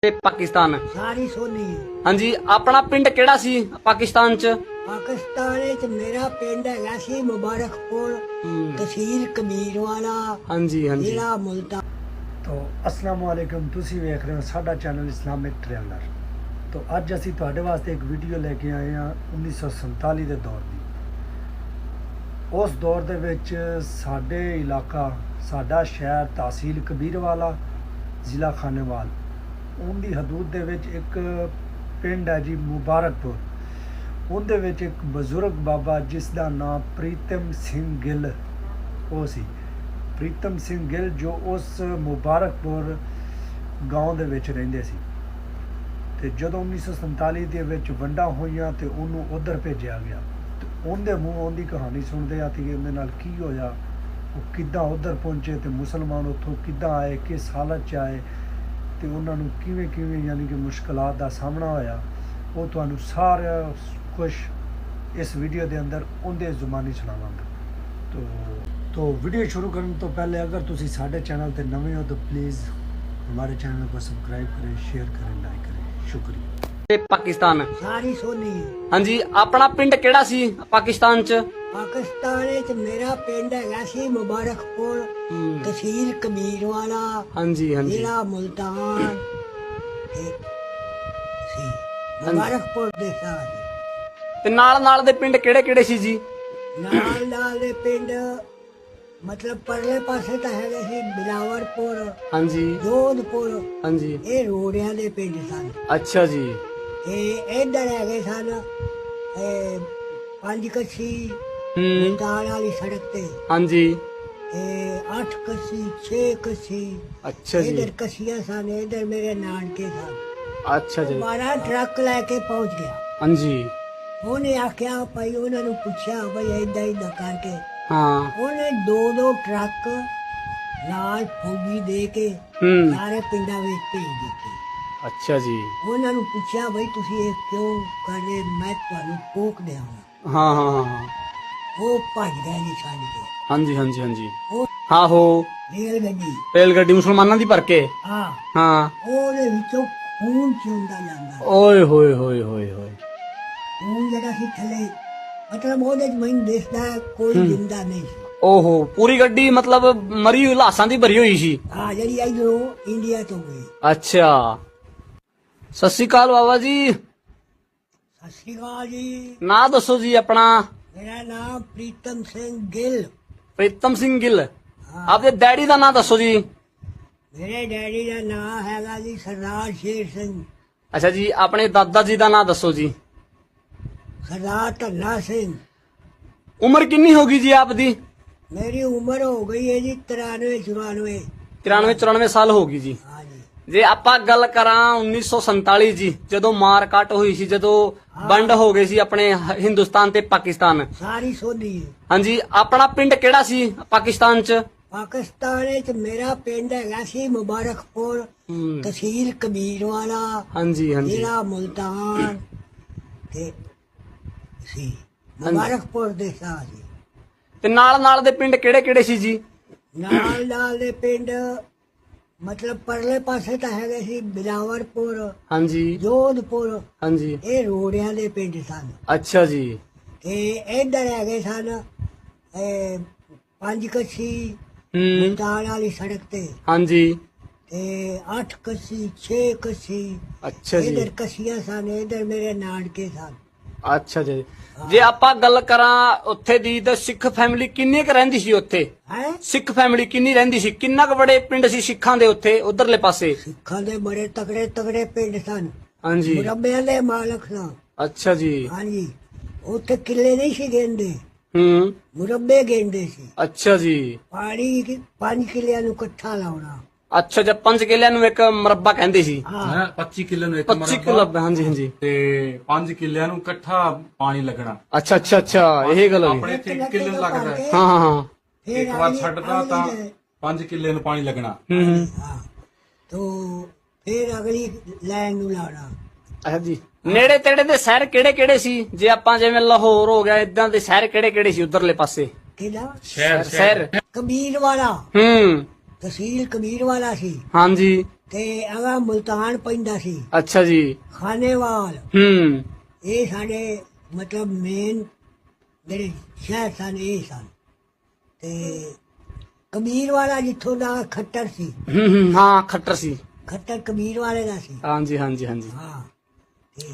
ਤੇ ਪਾਕਿਸਤਾਨ ਸਾਰੀ ਸੋਨੀ ਹਾਂਜੀ ਆਪਣਾ ਪਿੰਡ ਕਿਹੜਾ ਸੀ ਪਾਕਿਸਤਾਨ ਚ? ਪਾਕਿਸਤਾਨ ਵਿੱਚ ਮੇਰਾ ਪਿੰਡ ਹੈਗਾ ਸੀ ਮੁਬਾਰਕਪੁਰ, ਤਹਿਸੀਲ ਕਬੀਰਵਾਲਾ, ਹਾਂਜੀ ਹਾਂਜੀ ਜ਼ਿਲ੍ਹਾ ਮੁਲਤਾਨ। ਤੋ ਅਸਲਾਮ ਵਾਲੇਕਮ, ਤੁਸੀਂ ਵੇਖ ਰਹੇ ਹੋ ਸਾਡਾ ਚੈਨਲ ਇਸਲਾਮਿਕ ਟਰੈਵਲਰ। ਤੋ ਅੱਜ ਅਸੀਂ ਤੁਹਾਡੇ ਵਾਸਤੇ ਇੱਕ ਵੀਡੀਓ ਲੈ ਕੇ ਆਏ ਹਾਂ 1947 ਦੇ ਦੌਰ ਦੀ। ਉਸ ਦੌਰ ਦੇ ਵਿੱਚ ਸਾਡੇ ਇਲਾਕਾ, ਸਾਡਾ ਸ਼ਹਿਰ ਤਹਿਸੀਲ ਕਬੀਰਵਾਲਾ, ਜ਼ਿਲ੍ਹਾ ਖਾਨੇਵਾਲ, ਉਹਦੀ ਹਦੂਦ ਦੇ ਵਿੱਚ ਇੱਕ ਪਿੰਡ ਹੈ ਜੀ ਮੁਬਾਰਕਪੁਰ। ਉਹਦੇ ਵਿੱਚ ਇੱਕ ਬਜ਼ੁਰਗ ਬਾਬਾ ਜਿਸ ਦਾ ਨਾਮ ਪ੍ਰੀਤਮ ਸਿੰਘ ਗਿੱਲ ਉਹ ਸੀ। ਪ੍ਰੀਤਮ ਸਿੰਘ ਗਿੱਲ ਜੋ ਉਸ ਮੁਬਾਰਕਪੁਰ ਗਾਉਂ ਦੇ ਵਿੱਚ ਰਹਿੰਦੇ ਸੀ। ਤੇ ਜਦੋਂ 1947 ਦੇ ਵਿੱਚ ਵੰਡਾਂ ਹੋਈਆਂ ਤੇ ਉਹਨੂੰ ਉੱਧਰ ਭੇਜਿਆ ਗਿਆ। ਤੇ ਉਹਦੇ ਮੂੰਹੋਂ ਉਹਦੀ ਕਹਾਣੀ ਸੁਣਦੇ ਆ ਕਿ ਉਹਦੇ ਨਾਲ ਕੀ ਹੋਇਆ, ਉਹ ਕਿੱਦਾਂ ਉੱਧਰ ਪਹੁੰਚੇ ਤੇ ਮੁਸਲਮਾਨ ਉੱਥੋਂ ਕਿੱਦਾਂ ਆਏ, ਕਿਸ ਹਾਲਤ 'ਚ ਆਏ ਤੇ ਉਹਨਾਂ ਨੂੰ ਕਿਵੇਂ ਕਿਵੇਂ ਯਾਨੀ ਕਿ ਮੁਸ਼ਕਲਾਂ ਦਾ ਸਾਹਮਣਾ ਹੋਇਆ, ਉਹ ਤੁਹਾਨੂੰ ਸਾਰਾ ਕੁਝ ਇਸ ਵੀਡੀਓ ਦੇ ਅੰਦਰ ਉਹਦੇ ਜ਼ੁਬਾਨੀ ਸੁਣਾਵਾਂਗਾ। तो वीडियो शुरू करने तो पहले अगर तुसी साढ़े चैनल पे नवे हो तो प्लीज़ हमारे चैनल को सब्सक्राइब करें, शेयर करें, लाइक करें, शुक्रिया। ਤੇ ਪਾਕਿਸਤਾਨ ਸਾਰੀ ਸੋਨੀ ਹਾਂਜੀ ਆਪਣਾ ਪਿੰਡ ਕਿਹੜਾ ਸੀ ਪਾਕਿਸਤਾਨ ਚ? ਪਾਕਿਸਤਾਨ ਵਿੱਚ ਮੇਰਾ ਪਿੰਡ ਹੈਗਾ ਸੀ ਮੁਬਾਰਕਪੁਰ, ਤਹਿਸੀਲ ਕਬੀਰਵਾਲਾ, ਹਾਂਜੀ ਹਾਂਜੀ ਜ਼ਿਲ੍ਹਾ ਮੁਲਤਾਨ ਤੇ ਸੀ ਮੁਬਾਰਕਪੁਰ ਦੇ ਸਾਥ। ਤੇ ਨਾਲ ਨਾਲ ਦੇ ਪਿੰਡ ਕਿਹੜੇ ਕਿਹੜੇ ਸੀ ਜੀ? ਨਾਲ ਨਾਲ ਦੇ ਪਿੰਡ ਮਤਲਬ ਪਰਲੇ ਪਾਸੇ ਤਾਂ ਹੈਗੇ ਸੀ ਬਿਲਾਵਰਪੁਰ, ਹਾਂਜੀ ਜੋਧਪੁਰ, ਹਾਂਜੀ ਇਹ ਰੋੜਿਆਂ ਦੇ ਪਿੰਡ ਸਨ। ਅੱਛਾ ਜੀ ਤੇ ਇੱਧਰ ਹੈਗੇ ਸਨ ਇਹ ਪੰਜ ਕੱਛੀ ਹੂੰ ਮੁਲਤਾਨ ਵਾਲੀ ਸੜਕ ਤੇ, ਹਾਂਜੀ ਇਹ 8 ਕੱਛੀ 6 ਕੱਛੀ ਅੱਛਾ ਜੀ ਇੱਧਰ ਕੱਛੀਆਂ ਸਨ। ਇੱਧਰ ਮੇਰੇ ਨਾਨਕੇ ਸਨ। ਅੱਛਾ ਜੀ ਮਾਰਾ ਟਰੱਕ ਲੈ ਕੇ ਪਹੁੰਚ ਗਿਆ। ਹਾਂਜੀ ਉਹਨੇ ਆਖਿਆ ਭਾਈ, ਉਹਨਾਂ ਨੂੰ ਪੁੱਛਿਆ ਭਾਈ ਏਦਾਂ ਏਦਾਂ ਕਰਕੇ। ਹਾਂ ਉਹਨੇ ਦੋ ਟਰੱਕ ਨਾਲ ਫੌਜੀ ਦੇ ਕੇ ਹੂੰ ਸਾਰੇ ਪਿੰਡਾਂ ਵਿੱਚ ਭੇਜ ਦਿੱਤੇ। ਅੱਛਾ ਜੀ ਉਹਨਾਂ ਨੂੰ ਪੁੱਛਿਆ ਭਾਈ ਤੁਸੀਂ ਇਹ ਕਿਉਂ ਕਰਦੇ, ਮੈਂ ਤੁਹਾਨੂੰ ਠੋਕ ਦਿਆਂਗਾ। ਹਾਂ ਹਾਂ ਹਾਂ ਹਾਂ। ਉਹ ਭੱਜ ਗਿਆ ਜੀ ਛੱਡ ਕੇ। ਹਾਂਜੀ ਹਾਂਜੀ ਹਾਂਜੀ ਉਹ ਹਾਂ ਹੋ ਰੇਲ ਗੱਡੀ ਰੇਲ ਗੱਡੀ ਮੁਸਲਮਾਨਾਂ ਦੀ ਭਰ ਕੇ ਹਾਂ ਹਾਂ ਉਹਦੇ ਵਿੱਚੋਂ ਖੂਨ ਚੁੰਦਾ ਜਾਂਦਾ। ਓਏ ਹੋਏ ਹੋਏ ਹੋਏ ਹੋਏ ਖੂਨ ਜਿਹੜਾ ਸੀ ਥੱਲੇ, ਮਤਲਬ ਉਹਦੇ ਚ ਮੈਨੂੰ ਦਿਸਦਾ ਕੋਈ ਜਿੰਦਾ ਨਹੀਂ ਸੀ। ਓਹੋ ਪੂਰੀ ਗੱਡੀ ਮਤਲਬ ਮਰੀ ਹੋਈ ਲਾਸ਼ਾਂ ਦੀ ਭਰੀ ਹੋਈ ਸੀ। ਹਾਂ ਜਿਹੜੀ ਇਧਰੋਂ ਇੰਡੀਆ ਤੋਂ ਗਈ। ਅੱਛਾ ਸਤਿ ਸ਼੍ਰੀ ਅਕਾਲ ਬਾਬਾ ਜੀ। ਸਤਿ ਸ਼੍ਰੀ ਅਕਾਲ ਜੀ। ਨਾਂ ਦੱਸੋ ਜੀ ਆਪਣਾ? ਮੇਰਾ ਨਾਮ ਪ੍ਰੀਤਮ ਸਿੰਘ ਗਿੱਲ। ਪ੍ਰੀਤਮ ਸਿੰਘ ਗਿੱਲ। ਹਾਂ। ਆਪਦੇ ਡੈਡੀ ਦਾ ਨਾਂ ਦੱਸੋ ਜੀ। ਮੇਰੇ ਡੈਡੀ ਦਾ ਨਾਮ ਹੈਗਾ ਜੀ ਸਰਦਾਰ ਸ਼ੇਰ ਸਿੰਘ। ਅੱਛਾ ਜੀ ਆਪਣੇ ਦਾਦਾ ਜੀ ਦਾ ਨਾਂ ਦੱਸੋ ਜੀ। ਸਰਦਾਰ ਧੰਨਾ ਸਿੰਘ। ਉਮਰ ਕਿੰਨੀ ਹੋ ਗਈ ਜੀ ਆਪ ਦੀ? ਮੇਰੀ ਉਮਰ ਹੋ ਗਈ ਹੈ ਜੀ 93 94। 93 94 ਸਾਲ ਹੋ ਗਈ ਜੀ। ਹਾਂ ਜੀ। ਜੇ ਆਪਾਂ ਗੱਲ ਕਰਾਂ 1947 ਜੀ, ਜਦੋਂ ਮਾਰ ਕੱਟ ਹੋਈ ਸੀ, ਜਦੋਂ ਵੰਡ ਹੋ ਗਏ ਸੀ ਆਪਣੇ ਹਿੰਦੁਸਤਾਨ ਤੇ ਪਾਕਿਸਤਾਨ। ਸਾਰੀ ਸੋਨੀ ਹਾਂਜੀ ਆਪਣਾ ਪਿੰਡ ਕਿਹੜਾ ਸੀ ਪਾਕਿਸਤਾਨ ਚ? ਪਾਕਿਸਤਾਨ ਵਿੱਚ ਮੇਰਾ ਪਿੰਡ ਹੈਗਾ ਸੀ ਮੁਬਾਰਕਪੁਰ, ਤਹਿਸੀਲ ਕਬੀਰਵਾਲਾ, ਹਾਂਜੀ ਹਾਂਜੀ ਜ਼ਿਲ੍ਹਾ ਮੁਲਤਾਨ ਤੇ ਸੀ ਮੁਬਾਰਕਪੁਰ ਦੇ ਸਾਥ ਸੀ। ਤੇ ਨਾਲ ਨਾਲ ਦੇ ਪਿੰਡ ਕਿਹੜੇ ਕਿਹੜੇ ਸੀ ਜੀ? ਨਾਲ ਨਾਲ ਦੇ ਪਿੰਡ ਮਤਲਬ ਪਰਲੇ ਪਾਸੇ ਤਾਂ ਹੈਗੇ ਸੀ ਬਿਲਾਵਰਪੁਰ, ਹਾਂਜੀ ਜੋਧਪੁਰ, ਹਾਂਜੀ ਇਹ ਰੋੜਿਆਂ ਦੇ ਪਿੰਡ ਸਨ। ਅੱਛਾ ਜੀ ਤੇ ਇੱਧਰ ਹੈਗੇ ਸਨ ਇਹ ਪੰਜ ਕੱਛੀ ਹੂੰ ਮੁਲਤਾਨ ਵਾਲੀ ਸੜਕ ਤੇ, ਹਾਂਜੀ ਤੇ 8 ਕੱਛੀ 6 ਕੱਛੀ ਅੱਛਾ ਜੀ ਇੱਧਰ ਕੱਛੀਆਂ ਸਨ। ਇੱਧਰ ਮੇਰੇ ਨਾਨਕੇ ਸਨ। ਅੱਛਾ ਜੀ ਜੇ ਆਪਾਂ ਗੱਲ ਕਰਾਂ ਉੱਥੇ ਦੀ ਤਾਂ ਸਿੱਖ ਫੈਮਿਲੀ ਕਿੰਨੀ ਕੁ ਰਹਿੰਦੀ ਸੀ ਉੱਥੇ? ਹੈ ਸਿੱਖ ਫੈਮਿਲੀ ਕਿੰਨੀ ਰਹਿੰਦੀ ਸੀ? ਕਿੰਨਾ ਕੁ ਬੜੇ ਪਿੰਡ ਸੀ ਸਿੱਖਾਂ ਦੇ ਉੱਥੇ ਉਧਰਲੇ ਪਾਸੇ? ਸਿੱਖਾਂ ਦੇ ਬੜੇ ਤਕੜੇ ਤਕੜੇ ਪਿੰਡ ਸਨ। ਹਾਂਜੀ ਮੁਰੱਬਿਆਂ ਦੇ ਮਾਲਕ ਸਨ। ਅੱਛਾ ਜੀ ਹਾਂਜੀ ਉੱਥੇ ਕਿੱਲੇ ਨਹੀਂ ਸੀ ਗਿਣਦੇ, ਹੂੰ ਮੁਰੱਬੇ ਗਿਣਦੇ ਸੀ। ਅੱਛਾ ਜੀ ਪਾਣੀ 5 ਕਿੱਲਿਆਂ ਨੂੰ ਇਕੱਠਾ ਲਾਉਣਾ। ਅੱਛਾ ਜੀ 5 ਕਿੱਲਿਆਂ ਨੂੰ ਇੱਕ ਮੁਰੱਬਾ ਕਹਿੰਦੇ ਸੀ। ਹਾਂ 25 ਕਿੱਲੇ ਨੂੰ ਇੱਕ 25 ਕਿੱਲਾ ਹਾਂਜੀ ਹਾਂਜੀ ਤੇ 5 ਕਿੱਲਿਆਂ ਨੂੰ ਇਕੱਠਾ ਪਾਣੀ ਲੱਗਣਾ। ਅੱਛਾ ਅੱਛਾ ਅੱਛਾ ਇਹ ਗੱਲ ਹੋਈ। ਆਪਣੇ ਇੱਥੇ 1 ਕਿੱਲੇ ਨੂੰ ਲੱਗਦਾ ਹੈ। ਹਾਂ ਹਾਂ ਹਾਂ ਫਿਰ ਇੱਕ ਵਾਰ ਅਗਲੀ- ਛੱਡਦਾ ਤਾਂ ਅਗਲੀ ਦੇ- 5 ਕਿੱਲੇ ਨੂੰ ਪਾਣੀ ਲੱਗਣਾ। ਹੂੰ ਹੂੰ ਹਾਂ ਤੋ ਫਿਰ ਅਗਲੀ ਲਾਈਨ ਨੂੰ ਲਾਉਣਾ। ਅੱਛਾ ਜੀ ਨੇੜੇ ਤੇੜੇ ਦੇ ਸ਼ਹਿਰ ਕਿਹੜੇ ਕਿਹੜੇ ਸੀ? ਜੇ ਆਪਾਂ ਜਿਵੇਂ ਲਾਹੌਰ ਹੋ ਗਿਆ ਇਦਾਂ ਦੇ ਸ਼ਹਿਰ ਕਿਹੜੇ ਕਿਹੜੇ ਸੀ ਉਧਰਲੇ ਪਾਸੇ? ਕਿਹੜਾ? ਸ਼ਹਿਰ ਸ਼ਹਿਰ ਕਬੀਰਵਾਲਾ, ਹੂੰ ਤਹਿਸੀਲ ਕਬੀਰਵਾਲਾ ਸੀ। ਹਾਂਜੀ ਤੇ ਅਗਾ ਮੁਲਤਾਨ ਪੈਂਦਾ ਸੀ, ਅੱਛਾ ਜੀ। ਖਾਨੇਵਾਲ, ਹੂੰ ਇਹ ਸਾਡੇ ਮਤਲਬ ਮੇਨ ਜਿਹੜੇ ਸ਼ਹਿਰ ਸਨ ਇਹ ਸਨ। ਤੇ ਕਬੀਰ ਵਾਲਾ ਜਿੱਥੋਂ ਦਾ ਖੱਟਰ ਸੀ, ਹਾਂ ਖੱਟਰ ਸੀ। ਖੱਟਰ ਕਬੀਰ ਵਾਲੇ ਦਾ ਸੀ। ਹਾਂਜੀ ਹਾਂਜੀ ਹਾਂਜੀ। ਹਾਂ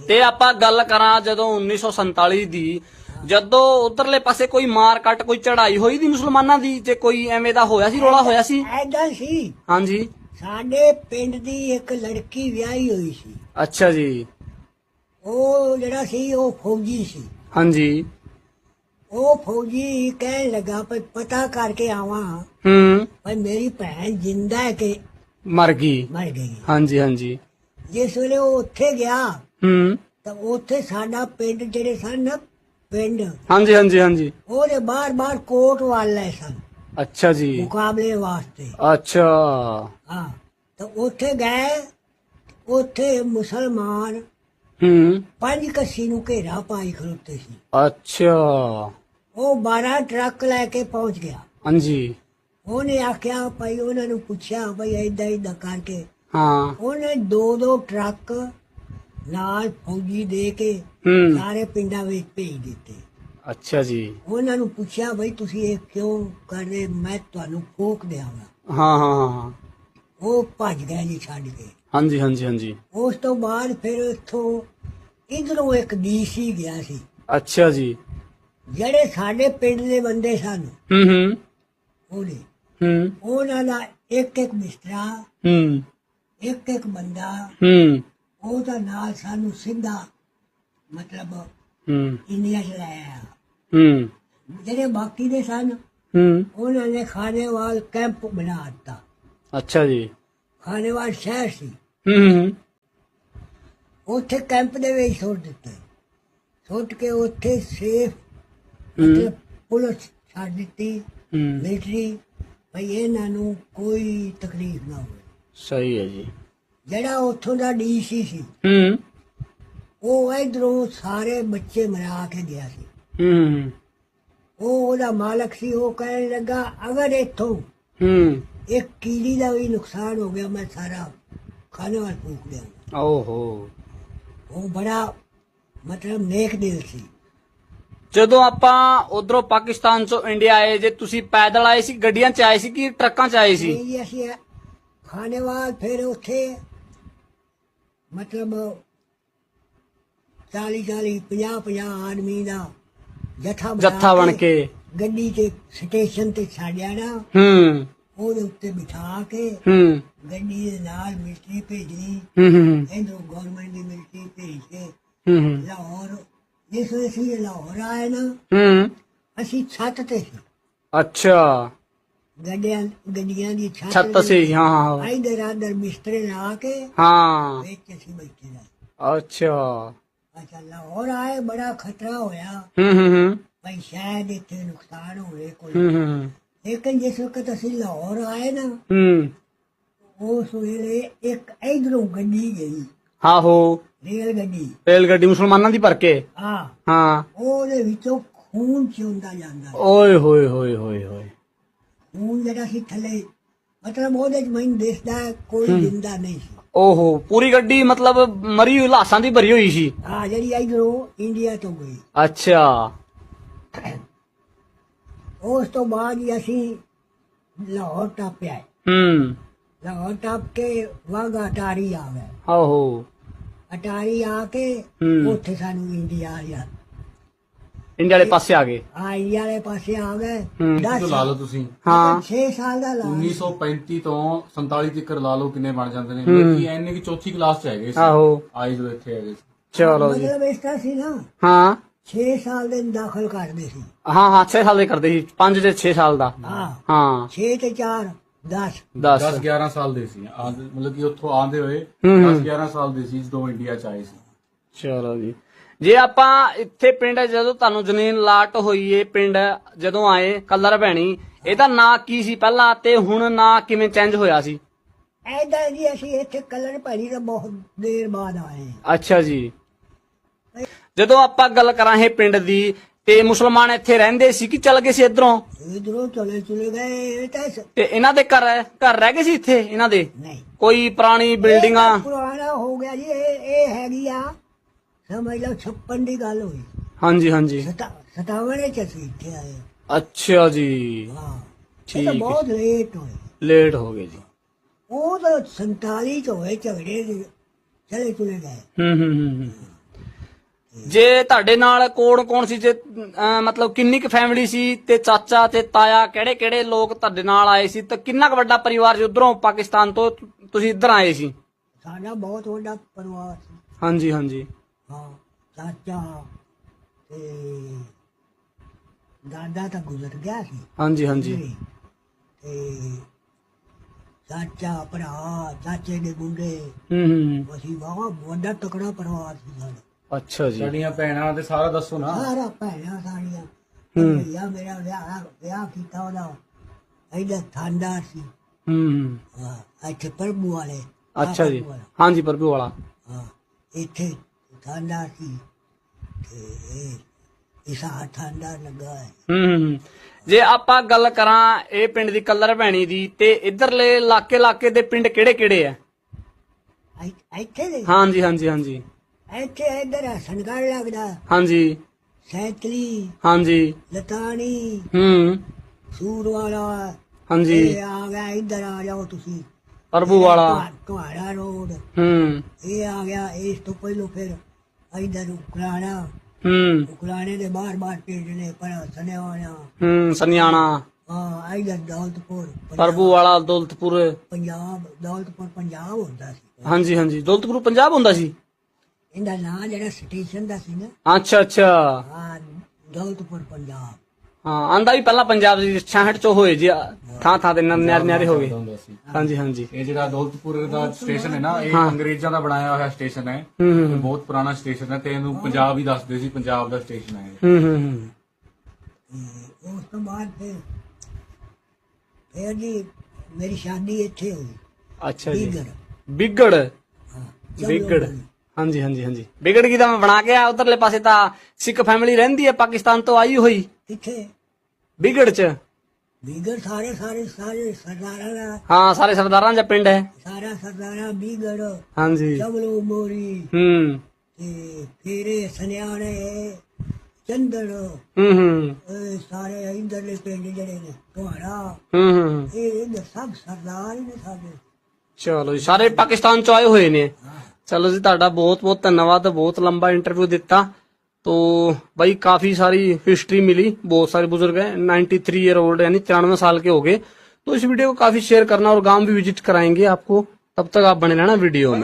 ਤੇ ਆਪਾਂ ਗੱਲ ਕਰਾਂ ਜਦੋਂ 1947 ਦੀ, ਜਦੋਂ ਉਧਰਲੇ ਪਾਸੇ ਕੋਈ ਮਾਰ ਕੱਟ ਕੋਈ ਚੜਾਈ ਹੋਈ ਦੀ ਮੁਸਲਮਾਨਾਂ ਦੀ, ਜੇ ਕੋਈ ਐਵੇਂ ਦਾ ਹੋਇਆ ਸੀ, ਰੋਲਾ ਹੋਇਆ ਸੀ? ਐਦਾਂ ਸੀ, ਹਾਂਜੀ। ਸਾਡੇ ਪਿੰਡ ਦੀ ਇੱਕ ਲੜਕੀ ਵਿਆਹੀ ਹੋਈ ਸੀ। ਅੱਛਾ ਜੀ। ਉਹ ਜਿਹੜਾ ਸੀ ਉਹ ਫੌਜੀ ਸੀ। ਹਾਂਜੀ। ਉਹ ਫੌਜੀ ਕਹਿਣ ਲੱਗਾ ਵੀ ਪਤਾ ਕਰਕੇ ਆਵਾਂ ਹੂੰ। ਵੀ ਮੇਰੀ ਭੈਣ ਜਿੰਦਾ ਹੈ ਕਿ ਮਰ ਗਈ। ਮਰ ਗਈ। ਹਾਂਜੀ ਹਾਂਜੀ। ਜਿਸ ਵੇਲੇ ਉਹ ਉੱਥੇ ਗਿਆ ਹੂੰ। ਤਾਂ ਉੱਥੇ ਸਾਡਾ ਪਿੰਡ ਜਿਹੜੇ ਸਨ ਨਾ, ਪਿੰਡ ਹਾਂਜੀ ਹਾਂਜੀ ਹਾਂਜੀ। ਉਹਦੇ ਬਾਰ-ਬਾਰ ਕੋਟ ਵਾਲੇ ਸਨ ਅੱਛਾ ਜੀ। ਮੁਕਾਬਲੇ ਵਾਸਤੇ। ਅੱਛਾ। ਹਾਂ ਤਾਂ ਉੱਥੇ ਗਏ, ਉੱਥੇ ਮੁਸਲਮਾਨ ਹੂੰ। 5 ਕੱਸੀ ਨੂੰ ਘੇਰਾ ਪਾਈ ਖਲੋਤੇ ਸੀ। ਅੱਛਾ। ਉਹ 12 ਟਰੱਕ ਲੈ ਕੇ ਪਹੁੰਚ ਗਿਆ। ਹਾਂਜੀ। ਉਹਨੇ ਆਖਿਆ ਭਾਈ, ਉਹਨਾਂ ਨੂੰ ਪੁੱਛਿਆ ਭਾਈ ਏਦਾਂ ਏਦਾਂ ਕਰਕੇ, ਹਾਂ। ਉਹਨੇ 2-2 ਟਰੱਕ ਨਾਲ ਫੌਜੀ ਦੇ ਕੇ ਹੂੰ। ਸਾਰੇ ਪਿੰਡਾਂ ਵਿੱਚ ਭੇਜ ਦਿੱਤੇ। ਅੱਛਾ ਜੀ। ਉਹਨਾਂ ਨੂੰ ਪੁੱਛਿਆ ਭਾਈ ਤੁਸੀਂ ਇਹ ਕਿਉਂ ਕਰ ਰਹੇ, ਮੈਂ ਤੁਹਾਨੂੰ ਫੂਕ ਦਿਆਂਗਾ। ਹਾਂ ਹਾਂ ਹਾਂ। ਉਹ ਭੱਜ ਗਏ ਜੀ ਛੱਡ ਕੇ। ਹਾਂਜੀ ਹਾਂਜੀ ਹਾਂਜੀ। ਉਸ ਤੋਂ ਬਾਅਦ ਫਿਰ ਇੱਥੋਂ ਇਧਰੋਂ ਇੱਕ ਡੀਸੀ ਗਿਆ ਸੀ। ਅੱਛਾ ਜੀ। ਜਿਹੜੇ ਸਾਡੇ ਪਿੰਡ ਦੇ ਬੰਦੇ ਸਨ, ਹੂੰ ਹੂੰ ਉਹਨੇ ਹੂੰ ਉਹਨਾਂ ਦਾ ਇੱਕ ਇੱਕ ਬਿਸਤਰਾ, ਹੂੰ ਇੱਕ ਇੱਕ ਬੰਦਾ, ਹੂੰ ਉਹਦਾ ਨਾਲ ਸਾਨੂੰ ਸਿੱਧਾ ਮਤਲਬ ਹੂੰ ਇੰਡੀਆ ਚ ਲੈ ਆਇਆ। ਹੂੰ ਜਿਹੜੇ ਬਾਕੀ ਦੇ ਸਨ ਹੂੰ। ਉਹਨਾਂ ਨੇ ਖਾਨੇਵਾਲ ਕੈਂਪ ਬਣਾ ਦਿੱਤਾ। ਅੱਛਾ ਜੀ। ਖਾਨੇਵਾਲ ਸ਼ਹਿਰ ਸੀ, ਹੂੰ ਉੱਥੇ ਕੈਂਪ ਦੇ ਵਿੱਚ ਸੁੱਟ ਦਿੱਤੇ। ਸੁੱਟ ਕੇ ਉੱਥੇ ਸੇਫ ਹੂੰ ਮਤਲਬ ਪੁਲਿਸ ਛੱਡ ਦਿੱਤੀ, ਹੂੰ। ਮਿਲਟਰੀ, ਭਈ ਇਹਨਾਂ ਨੂੰ ਕੋਈ ਤਕਲੀਫ ਨਾ ਹੋਵੇ। ਸਹੀ ਹੈ ਜੀ। ਜਿਹੜਾ ਉੱਥੋਂ ਦਾ ਡੀਸੀ ਸੀ, ਹੂੰ ਉਹ ਇਧਰੋਂ ਸਾਰੇ ਬੱਚੇ ਮਰਾ ਕੇ ਗਿਆ ਸੀ। ਹੂੰ ਉਹ ਉਹਦਾ ਮਾਲਕ ਸੀ। ਉਹ ਕਹਿਣ ਲੱਗਾ ਅਗਰ ਇੱਥੋਂ ਹੂੰ। ਇੱਕ ਕੀੜੀ ਦਾ ਵੀ ਨੁਕਸਾਨ ਹੋ ਗਿਆ, ਮੈਂ ਸਾਰਾ ਖਾਨੇਵਾਲ ਫੂਕ ਦਿਆਂ। ਓਹੋ। ਉਹ ਬੜਾ ਮਤਲਬ ਨੇਕ ਦਿਲ ਸੀ। ਜਦੋਂ ਆਪਾਂ ਉਧਰੋਂ ਪਾਕਿਸਤਾਨ ਚੋਂ ਇੰਡੀਆ ਆਏ, ਜੇ ਤੁਸੀਂ ਪੈਦਲ ਆਏ ਸੀ, ਗੱਡੀਆਂ 'ਚ ਆਏ ਸੀ ਕਿ ਟਰੱਕਾਂ 'ਚ ਆਏ ਸੀ? ਨਹੀਂ ਜੀ, ਅਸੀਂ ਖਾਨੇਵਾਲ ਫਿਰ ਉੱਥੇ ਮਤਲਬ 40-40 50-50 ਆਦਮੀ ਦਾ ਜੱਥਾ ਬਣ ਕੇ ਗੱਡੀ ਤੇ ਸਟੇਸ਼ਨ ਤੇ ਛੱਡਿਆ ਨਾ, ਹੂੰ ਉਹਦੇ ਉੱਤੇ ਬਿਠਾ ਕੇ ਹੂੰ ਗੱਡੀ ਦੇ ਨਾਲ ਮਿਲਟਰੀ ਭੇਜਣੀ। ਹੂੰ ਹੂੰ ਇਧਰੋਂ ਗਵਰਨਮੈਂਟ ਦੀ ਮਿਲਟਰੀ ਭੇਜ ਕੇ ਹੂੰ ਲਾਹੌਰ, ਜਿਸ ਵੇਲੇ ਅਸੀਂ ਲਾਹੌਰ ਆਏ ਨਾ, ਹੂੰ। ਅਸੀਂ ਛੱਤ ਤੇ ਸੀ, ਅੱਛਾ। ਗੱਡੀਆਂ ਦੀ ਛੱਤ ਸੀ। ਹਾਂ ਹਾਂ ਇਧਰ ਆਧਰ ਬਿਸਤਰੇ ਲਾ ਕੇ ਹਾਂ। ਵਿੱਚ ਅਸੀਂ ਬੈਠੇ ਰਹੇ। ਅੱਛਾ। ਅੱਛਾ, ਲਾਹੌਰ ਆਏ, ਬੜਾ ਖਤਰਾ ਹੋਇਆ ਹੂੰ ਹੂੰ ਹੂੰ ਭਾਈ ਸ਼ਾਇਦ ਇੱਥੇ ਨੁਕਸਾਨ ਹੋਵੇ ਕੋਈ। ਹੂੰ ਹੂੰ ਲੇਕਿਨ ਜਿਸ ਵਕਤ ਅਸੀਂ ਲਾਹੌਰ ਆਏ ਨਾ, ਹੂੰ। ਉਸ ਵੇਲੇ ਇੱਕ ਇਧਰੋਂ ਗੱਡੀ ਗਈ, ਆਹੋ। ਰੇਲ ਗੱਡੀ ਮੁਸਲਮਾਨਾਂ ਦੀ ਭਰ ਕੇ। ਹਾਂ। ਉਹਦੇ ਵਿੱਚੋਂ ਖੂਨ ਚੁੰਦਾ ਜਾਂਦਾ, ਓਏ ਹੋਏ ਹੋਏ ਹੋਏ ਹੋਏ। ਖੂਨ ਜਿਹੜਾ ਸੀ ਥੱਲੇ, ਮਤਲਬ ਉਹਦੇ ਚ ਮੈਨੂੰ ਦਿਸਦਾ ਕੋਈ ਜਿੰਦਾ ਨਹੀਂ ਸੀ। ਓਹੋ, ਪੂਰੀ ਗੱਡੀ ਮਤਲਬ ਮਰੀ ਹੋਈ ਲਾਸ਼ਾਂ ਦੀ ਭਰੀ ਹੋਈ ਸੀ। ਹਾਂ, ਜਿਹੜੀ ਇਧਰੋਂ ਇੰਡੀਆ ਤੋਂ ਗਈ। ਅੱਛਾ। ਉਸ ਤੋਂ ਬਾਅਦ ਹੀ ਅਸੀਂ ਲਾਹੌਰ ਟੱਪਿਆ। ਲਾਹੌਰ ਟੱਪ ਕੇ ਵਾਘਾ ਅਟਾਰੀ ਆ ਗਏ। ਆਹੋ। ਅਟਾਰੀ ਆ ਕੇ ਉੱਥੇ ਸਾਨੂੰ ਇੰਡੀਆ ਆ, ਇੰਡੀਆ ਵਾਲੇ ਪਾਸੇ ਆ ਗਏ। ਹਾਂ, ਇੰਡੀਆ ਵਾਲੇ ਪਾਸੇ ਆ ਗਏ। ਲਾ ਲਓ ਤੁਸੀਂ। ਹਾਂ। 6 ਸਾਲ ਦਾ ਲਾ 1935 ਤੋਂ 47 ਤੱਕ ਲਾ ਲਓ ਕਿੰਨੇ ਬਣ ਜਾਂਦੇ ਨੇ। ਮਤਲਬ ਕਿ ਐਨੇ ਕਿ ਚੌਥੀ ਕਲਾਸ ਚ ਹੈਗੇ ਸੀ। ਆਹੋ। ਆਏ ਜਦੋਂ ਇੱਥੇ ਹੈਗੇ ਸੀ। ਚਲੋ ਜੀ। ਮਤਲਬ ਇਸ ਤਰ੍ਹਾਂ ਸੀ ਨਾ, ਹਾਂ 6 ਸਾਲ ਦੇ ਦਾਖਲ ਕਰਦੇ ਸੀ। ਹਾਂ ਹਾਂ 6 ਸਾਲ ਦੇ ਕਰਦੇ ਸੀ। 5 ਤੇ 6 ਸਾਲ ਦਾ। ਹਾਂ ਹਾਂ 6 ਤੇ 4 10 10-11 ਸਾਲ ਦੇ ਸੀ। ਮਤਲਬ ਕਿ ਉੱਥੋਂ ਆਂਦੇ ਹੋਏ 10-11 ਸਾਲ ਦੇ ਸੀ ਜਦੋਂ ਇੰਡੀਆ ਚ ਆਏ ਸੀ। ਚਲੋ ਜੀ। ਜੇ ਆਪਾਂ ਇੱਥੇ ਪਿੰਡ ਜਦੋਂ ਤੁਹਾਨੂੰ ਜ਼ਮੀਨ ਲਾਟ ਹੋਈ ਏ, ਪਿੰਡ ਜਦੋਂ ਆਏ ਕਲਰ ਭੈਣੀ, ਇਹਦਾ ਨਾਂ ਕੀ ਸੀ ਪਹਿਲਾਂ ਤੇ ਹੁਣ ਨਾਂ ਕਿਵੇਂ ਚੇਂਜ ਹੋਇਆ ਸੀ? ਐਦਾਂ ਜੀ ਅਸੀਂ ਇੱਥੇ ਕਲਰ ਭਾਈ ਦਾ ਬਹੁਤ ਦੇਰ ਬਾਅਦ ਆਏ। ਅੱਛਾ ਜੀ। ਜਦੋਂ ਆਪਾਂ ਗੱਲ ਕਰਾਂ ਇਹ ਪਿੰਡ ਦੀ, ਤੇ ਮੁਸਲਮਾਨ ਇੱਥੇ ਰਹਿੰਦੇ ਸੀ ਕਿ ਚਲ ਗਏ ਸੀ ਇਧਰੋਂ? ਇਧਰੋਂ ਚਲੇ ਗਏ ਇਹ ਤਾਂ ਤੇ ਇਹਨਾਂ ਦੇ ਘਰ ਰਹਿ ਗਏ ਸੀ ਇੱਥੇ ਇਹਨਾਂ ਦੇ? ਨਹੀਂ ਕੋਈ ਪੁਰਾਣੀ ਬਿਲਡਿੰਗਾਂ? ਇਹ ਤਾਂ ਪੁਰਾਣਾ ਹੋ ਗਿਆ ਜੀ। ਇਹ ਹੈਗੀ ਆ ਸਮਝ ਲਓ 56 ਦੀ ਗੱਲ ਹੋਈ। ਹਾਂਜੀ ਹਾਂਜੀ 57 ਚ ਅਸੀਂ ਇੱਥੇ ਆਏ। ਅੱਛਾ ਜੀ, ਹਾਂ ਇਹ ਠੀਕ ਤਾਂ ਹੈ। ਬਹੁਤ ਲੇਟ ਹੋਏ। ਲੇਟ ਹੋ ਗਏ ਜੀ। ਉਹ ਤਾਂ 47 ਚ ਹੋਏ ਝਗੜੇ ਦੇ, ਚਲੇ ਗਏ। ਹੂੰ। ਜੇ ਤੁਹਾਡੇ ਨਾਲ ਕੌਣ ਸੀ? ਜੇ ਮਤਲਬ ਕਿੰਨੀ ਕੁ ਫੈਮਿਲੀ ਸੀ? ਤੇ ਚਾਚਾ ਤੇ ਤਾਇਆ ਕਿਹੜੇ ਲੋਕ ਤੁਹਾਡੇ ਨਾਲ ਆਏ ਸੀ? ਤੇ ਕਿੰਨਾ ਕੁ ਵੱਡਾ ਪਰਿਵਾਰ ਸੀ ਉਧਰੋਂ ਪਾਕਿਸਤਾਨ ਤੋਂ ਤੁਸੀਂ ਇੱਧਰ ਆਏ ਸੀ? ਸਾਡਾ ਬਹੁਤ ਵੱਡਾ ਪਰਿਵਾਰ ਸੀ। ਹਾਂਜੀ ਹਾਂਜੀ ਹਾਂ ਚਾਚਾ ਤੇ ਦਾਦਾ ਤਾਂ ਗੁਜ਼ਰ ਗਿਆ ਸੀ। ਹਾਂਜੀ ਹਾਂਜੀ ਤੇ ਚਾਚਾ ਭਰਾ ਚਾਚੇ ਦੇ ਮੁੰਡੇ ਹੂੰ। ਅਸੀਂ ਬਹੁਤ ਵੱਡਾ ਤਕੜਾ ਪਰਿਵਾਰ ਸੀ ਸਾਡਾ। ਅੱਛਾ ਜੀ। ਸਾਡੀਆਂ ਭੈਣਾਂ ਤੇ ਸਾਰਾ ਦੱਸੋ ਨਾ। ਸਾਰਾ ਭੈਣਾਂ ਸਾਰੀਆਂ ਭਈਆ ਮੇਰਾ ਵਿਆਹ ਕੀਤਾ ਉਹਦਾ ਇਹਦਾ ਥਾਂਦਾਰ ਸੀ। ਹੂੰ। ਹਾਂ ਇੱਥੇ ਪ੍ਰਭੂ ਵਾਲੇ। ਅੱਛਾ ਜੀ, ਹਾਂਜੀ ਪ੍ਰਭੂ ਵਾਲਾ। ਹਾਂ ਇੱਥੇ ਥਾਂਦਾਰ ਸੀ ਤੇ ਇਸਾ ਥਾਂਦਾਰ ਲੱਗਾ ਹੈ। ਹੂੰ। ਜੇ ਆਪਾਂ ਗੱਲ ਕਰਾਂ ਇਹ ਪਿੰਡ ਦੀ ਕੱਲਰ ਭੈਣੀ ਦੀ, ਤੇ ਇਧਰਲੇ ਇਲਾਕੇ ਦੇ ਪਿੰਡ ਕਿਹੜੇ ਆ? ਇੱਥੇ ਦੇ ਹਾਂਜੀ ਹਾਂਜੀ ਹਾਂਜੀ ਇੱਥੇ ਇੱਧਰ ਹਸਨਗੜ ਲੱਗਦਾ, ਹਾਂਜੀ ਸੈਤਲੀ, ਹਾਂਜੀ ਲਤਾਣੀ, ਹੂੰ ਸੂਰ ਵਾਲਾ। ਹਾਂਜੀ ਇਹ ਆ ਗਿਆ ਇੱਧਰ ਆ ਜਾਓ ਤੁਸੀਂ ਪ੍ਰਭੂ ਵਾਲਾ। ਤੁਹਾਡਾ ਰੋਡ ਹੂੰ ਇਹ ਆ ਗਿਆ। ਇਸ ਤੋਂ ਪਹਿਲੋਂ ਫਿਰ ਇੱਧਰ ਉਕਰਾਣਾ, ਹੂੰ ਉਕਰਾਣੇ ਦੇ ਬਾਹਰ ਪਿੰਡ ਨੇ ਪਰ ਸਨਿਆਣਾ। ਹੂੰ ਸਨਿਆਣਾ, ਹਾਂ ਇੱਧਰ ਦੌਲਤਪੁਰ ਪ੍ਰਭੂ ਵਾਲਾ, ਦੌਲਤਪੁਰ ਪੰਜਾਬ। ਦੌਲਤਪੁਰ ਪੰਜਾਬ ਹੁੰਦਾ ਸੀ। ਹਾਂਜੀ ਹਾਂਜੀ ਦੌਲਤਪੁਰ ਪੰਜਾਬ ਹੁੰਦਾ ਸੀ। ਇਹਦਾ ਨਾਂ ਜਿਹੜਾ ਸਟੇਸ਼ਨ ਦਾ ਸੀ ਨਾ, ਅੱਛਾ ਅੱਛਾ ਹਾਂ ਦੌਲਤਪੁਰ ਪੰਜਾਬ। ਹਾਂ ਆਂਦਾ ਵੀ ਪਹਿਲਾਂ ਪੰਜਾਬ ਦੀ 66 ਚੋਂ ਹੋਏ ਜੀ, ਥਾਂ ਤੇ ਨਿਆਰੇ ਹੋ ਗਏ। ਹੁੰਦਾ ਸੀ। ਹਾਂਜੀ ਹਾਂਜੀ ਇਹ ਜਿਹੜਾ ਦੌਲਤਪੁਰ ਦਾ ਸਟੇਸ਼ਨ ਹੈ ਨਾ, ਇਹ ਹਾਂ। ਅੰਗਰੇਜ਼ਾਂ ਦਾ ਬਣਾਇਆ ਹੋਇਆ ਸਟੇਸ਼ਨ ਹੈ। ਹੂੰ ਇਹ ਬਹੁਤ ਪੁਰਾਣਾ ਸਟੇਸ਼ਨ ਹੈ ਤੇ ਇਹਨੂੰ ਪੰਜਾਬ ਹੀ ਦੱਸਦੇ ਸੀ, ਪੰਜਾਬ ਦਾ ਸਟੇਸ਼ਨ ਹੈ ਇਹ। ਹੂੰ ਤੇ ਉਸ ਤੋਂ ਬਾਅਦ ਫਿਰ ਜੀ ਮੇਰੀ ਸ਼ਾਦੀ ਇੱਥੇ ਹੋਈ ਅੱਛਾ ਜੀ। ਬਿਗੜ। ਬਿਗੜ ਹਾਂ ਬਿਗੜ ਹਾਂਜੀ ਹਾਂਜੀ ਹਾਂਜੀ ਬਿਗੜ ਕੀ ਤਾਂ ਮੈਂ ਬਣਾ ਕੇ ਆ। ਉਧਰਲੇ ਪਾਸੇ ਤਾਂ ਸਿੱਖ ਫੈਮਿਲੀ ਰਹਿੰਦੀ ਹੈ, ਪਾਕਿਸਤਾਨ ਤੋਂ ਆਈ ਹੋਈ। ਕਿੱਥੇ ਬਿਗੜ ਚ? ਬਿਗੜ ਸਾਰੇ ਸਰਦਾਰਾਂ ਦਾ, ਹਾਂ ਸਾਰੇ ਸਰਦਾਰਾਂ ਦਾ ਪਿੰਡ ਹੈ। ਸਾਰਾ ਸਰਦਾਰਾਂ ਬਿਗੜ, ਹਾਂਜੀ ਚਬਲੋ ਮੋਰੀ ਹੂੰ ਤੇ ਫੇਰੇ ਸਨਿਆਣੇ ਚੰਦੜ, ਹੂੰ ਇਹ ਸਾਰੇ ਇੰਦਰਲੇ ਪਿੰਡ ਜਿਹੜੇ ਨੇ ਤੁਹਾਡਾ ਹੂੰ ਇਹ ਸਭ ਸਰਦਾਰ ਹੀ ਨੇ ਸਾਡੇ। ਚਲੋ ਜੀ, ਸਾਰੇ ਪਾਕਿਸਤਾਨ ਚ ਆਏ ਹੋਏ ਨੇ। ਚਲੋ ਜੀ ਤੁਹਾਡਾ ਬਹੁਤ ਬਹੁਤ ਧੰਨਵਾਦ, ਬਹੁਤ ਲੰਬਾ ਇੰਟਰव्यू ਦਿੱਤਾ। तो भाई काफी सारी हिस्ट्री मिली, बहुत सारे बुजुर्ग हैं, 93 ईयर ओल्ड यानी 93 साल के हो गए। तो इस वीडियो को काफी शेयर करना और गांव भी विजिट कराएंगे आपको, तब तक आप बने रहना वीडियो में।